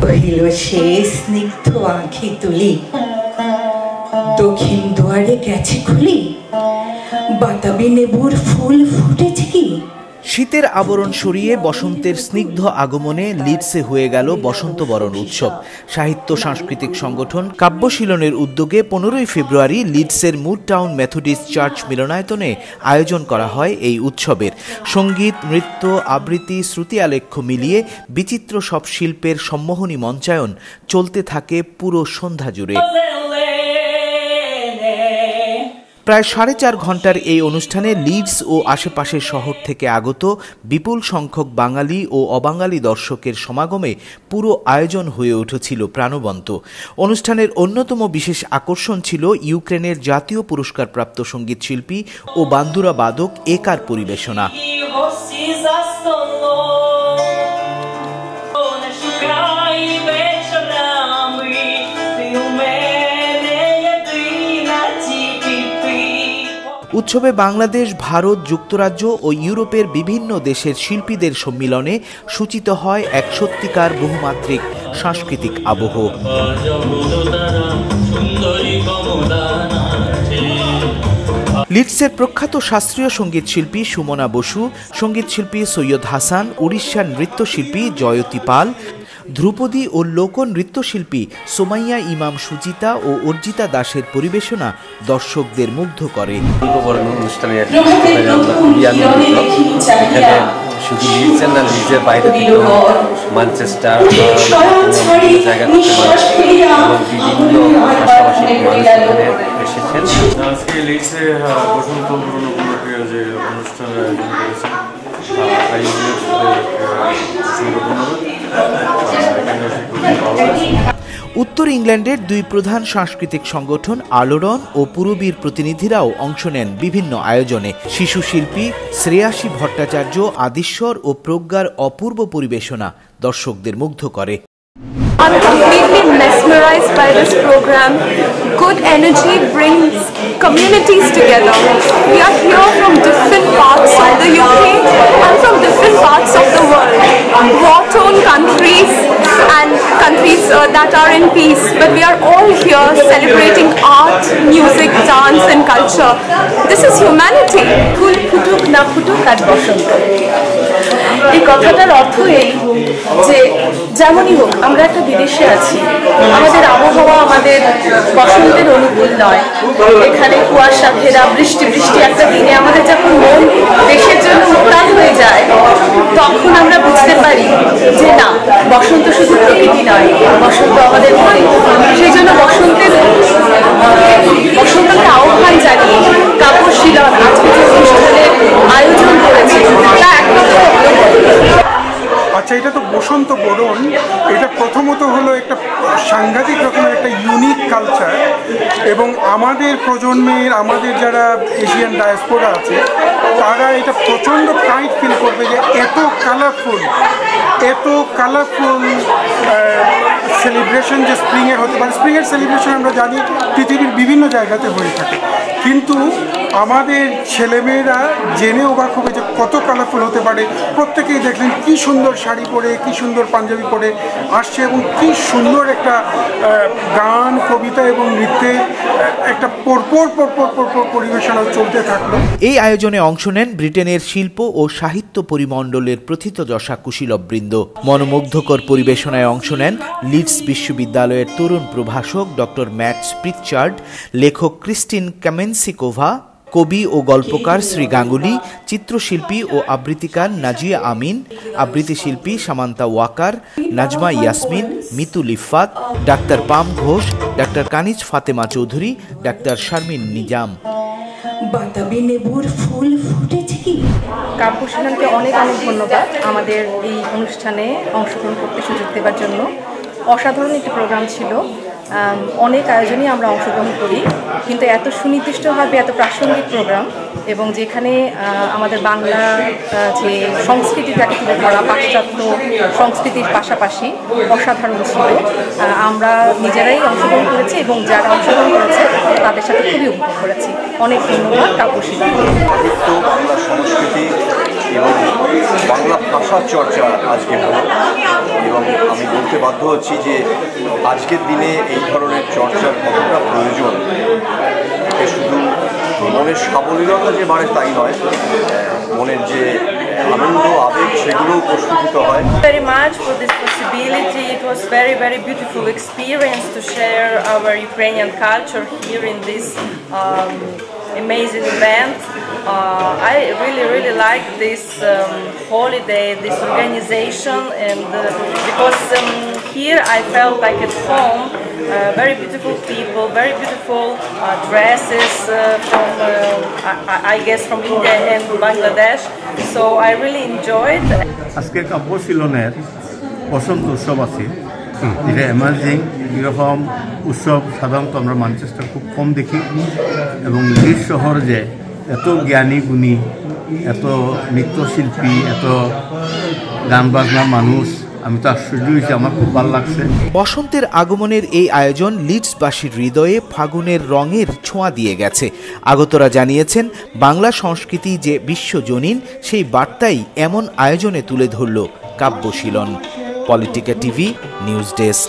কহিল সে স্নিগ্ধ আঁখি তুলি, দক্ষিণ দুয়ারে গেছে খুলি, বাতাবি নেবুর ফুল ফুটেছে কি। শীতের আবরণ সরিয়ে বসন্তের স্নিগ্ধ আগমনে লিডসে হয়ে গেল বসন্ত বরণ উৎসব। সাহিত্য সাংস্কৃতিক সংগঠন কাব্যশীলনের উদ্যোগে 15ই ফেব্রুয়ারি লিডসের মুড টাউন মেথডিস্ট চার্চ মিলনায়তনে আয়োজন করা হয় এই উৎসবের। সঙ্গীত, নৃত্য, আবৃত্তি, শ্রুতি আলেখ্য মিলিয়ে বিচিত্র সব শিল্পের সম্মোহনী মঞ্চায়ন চলতে থাকে পুরো সন্ধ্যা জুড়ে। প্রায় 4.5 ঘন্টার এই অনুষ্ঠানে লিডস ও আশেপাশের শহর থেকে আগত বিপুল সংখ্যক বাঙালি ও অবাঙালি দর্শকের সমাগমে পুরো আয়োজন হয়ে উঠেছিল প্রাণবন্ত। অনুষ্ঠানের অন্যতম বিশেষ আকর্ষণ ছিল ইউক্রেনের জাতীয় পুরস্কারপ্রাপ্ত সঙ্গীত শিল্পী ও বান্দুরা বাদক একার পরিবেশনা। উৎসবে বাংলাদেশ, ভারত, যুক্তরাজ্য ও ইউরোপের বিভিন্ন দেশের শিল্পীদের সম্মিলনে সূচিত হয় এক সত্যিকার বহুমাত্রিক সাংস্কৃতিক আবহ। লিডসের প্রখ্যাত শাস্ত্রীয় সঙ্গীত শিল্পী সুমনা বসু, সঙ্গীত শিল্পী সৈয়দ হাসান, উড়িষ্যার নৃত্যশিল্পী জয়তী পাল, ধ্রুপদী ও লোক নৃত্যশিল্পী সোমাইয়া ইমাম সুচিতা ও অর্জিতা দাসের পরিবেশনা দর্শকদের মুগ্ধ করে। শুধু লিডসের না, লিডসের বাইরে থেকে ম্যানচেস্টার জায়গা থেকে এবং বিভিন্ন ভাষাভাষী মানুষ এখানে এসেছেন। আজকে লিডসে বসন্ত বরণ উপলক্ষে যে অনুষ্ঠানের আয়োজন করেছেন উত্তর ইংল্যান্ডের 2 প্রধান সাংস্কৃতিক সংগঠন আলোড়ন ও পূরবীর প্রতিনিধিরাও অংশ নেন বিভিন্ন আয়োজনে। শিশু শিল্পী শ্রেয়াসী ভট্টাচার্য, আদিশ্বর ও প্রজ্ঞার অপূর্ব পরিবেশনা দর্শকদের মুগ্ধ করে। I'm completely mesmerized by this program. Good energy brings communities together. We are here from different parts of the UK and from different parts of the world. War-torn countries and countries that are in peace. But we are all here celebrating art, music, dance and culture. This is humanity. ফুল ফুটুক না ফুটুক আজ বসন্ত। এই কথাটার অর্থ এই যে যেমনই হোক আমরা একটা বিদেশে আছি, আমাদের আবহাওয়া আমাদের বসন্তের অনুকূল নয়। এখানে কুয়াশা ঘেরা বৃষ্টি একটা দিনে আমাদের যখন মন দেশের জন্য উত্তাল হয়ে যায়, তখন আমরা বুঝতে পারি যে না, বসন্ত শুধু প্রকৃতি নয়, বসন্ত আমাদের মনে। সেই জন্য বসন্তকে আহ্বান জানিয়ে কাব্যশীলন আজকে যে অনুষ্ঠানের আয়োজন করেছে তা একমাত্র। আচ্ছা, এটা তো বসন্ত বরণ, এটা প্রথমত হলো একটা সাংঘাতিক রকমের একটা ইউনিক কালচার এবং আমাদের প্রজন্মের, আমাদের যারা এশিয়ান ডায়াসপোরা আছে তারা এটা প্রচণ্ড প্রাইড ফিল করবে যে এত কালারফুল সেলিব্রেশন যে স্প্রিংয়ের হতে পারে। স্প্রিংয়ের সেলিব্রেশন আমরা জানি পৃথিবীর বিভিন্ন জায়গাতে হয়ে থাকে, কিন্তু আমাদের ছেলেমেয়েরা জেনে অবাক হবে যে কত কালারফুল হতে পারে। প্রত্যেকেই দেখলেন কি সুন্দর শাড়ি পরে, কি সুন্দর পাঞ্জাবি পরে আসছে এবং কি সুন্দর একটা গান, কবিতা এবং নৃত্যের একটা পরপর পরিবেশনা চলতে থাকলো। এই আয়োজনে অংশ নেন ব্রিটেনের শিল্প ও সাহিত্য পরিমণ্ডলের প্রথিতযশা কুশীলববৃন্দ। মনোমুগ্ধকর পরিবেশনায় অংশ নেন লিডস বিশ্ববিদ্যালয়ের তরুণ প্রভাষক ডক্টর ম্যাটস প্রিচার্ড, লেখক ক্রিস্টিন কামেন্সিকোভা, কবি ও গল্পকার শ্রী গাঙ্গুলি, চিত্রশিল্পী ও আবৃত্তিকার নাজিয়া আমিন, আবৃত্তিশিল্পী সামান্তা ওয়াকার, নাজমা ইয়াসমিন, মিতুল ইফাত, ডাক্তার পাম ঘোষ, ডাক্তার কানিজ ফাতেমা চৌধুরী, ডাক্তার শারমিন নিজাম। বাতাবি নেবুর ফুল ফুটেছে কি। কাব্যশীলনকে অনেক ধন্যবাদ আমাদের এই অনুষ্ঠানে অংশগ্রহণ করতে সুযোগ দেওয়ার জন্য। অসাধারণ একটি প্রোগ্রাম ছিল। অনেক আয়োজনই আমরা অংশগ্রহণ করি, কিন্তু এত সুনির্দিষ্টভাবে এত প্রাসঙ্গিক প্রোগ্রাম এবং যেখানে আমাদের বাংলা যে সংস্কৃতিটাকে তুলে ধরা, পাশ্চাত্য সংস্কৃতির পাশাপাশি অসাধারণ ছিল। আমরা নিজেরাই অংশগ্রহণ করেছি এবং যারা অংশগ্রহণ করেছে তাদের সাথে খুবই উপভোগ করেছি। অনেক ধন্যবাদ কাব্যশীলন। বাংলা সংস্কৃতি এবং বাংলা ভাষা চর্চা আজকে হলো এবং এবং আমি বলতে বাধ্য হচ্ছি যে আজকের দিনে এই ধরনের চর্চার কতটা প্রয়োজন। এতে শুধু মনের সাবলীলতা যে বাড়ে তাই নয়, মনের যে আনন্দ আবেগ সেগুলোও প্রস্ফুটিত হয়। Very much for this possibility. It was very beautiful experience to share our Ukrainian culture here in this amazing event. I really like this holiday, this organization, and because here I felt like at home. Very beautiful people, very beautiful dresses from I guess from India and Bangladesh. So I really enjoyed. আজকে কাব্যশীলনের বসন্ত উৎসব আছে, এটা emerging. এরকম উৎসব সাধারণত আমরা Manchester খুব কম দেখি, এবং লিডস শহর যে এত জ্ঞানী গুণী, এত নৃত্যশিল্পী, এত গান বাজনার মানুষ, আমি তো আশ্চর্য হয়েছি, আমার খুব ভালো লাগছে। বসন্তের আগমনের এই আয়োজন লিডসবাসীর হৃদয়ে ফাগুনের রঙের ছোঁয়া দিয়ে গেছে। আগতরা জানিয়েছেন, বাংলা সংস্কৃতি যে বিশ্বজনীন, সেই বার্তাই এমন আয়োজনে তুলে ধরল Kabyashilan. Politika TV news desk.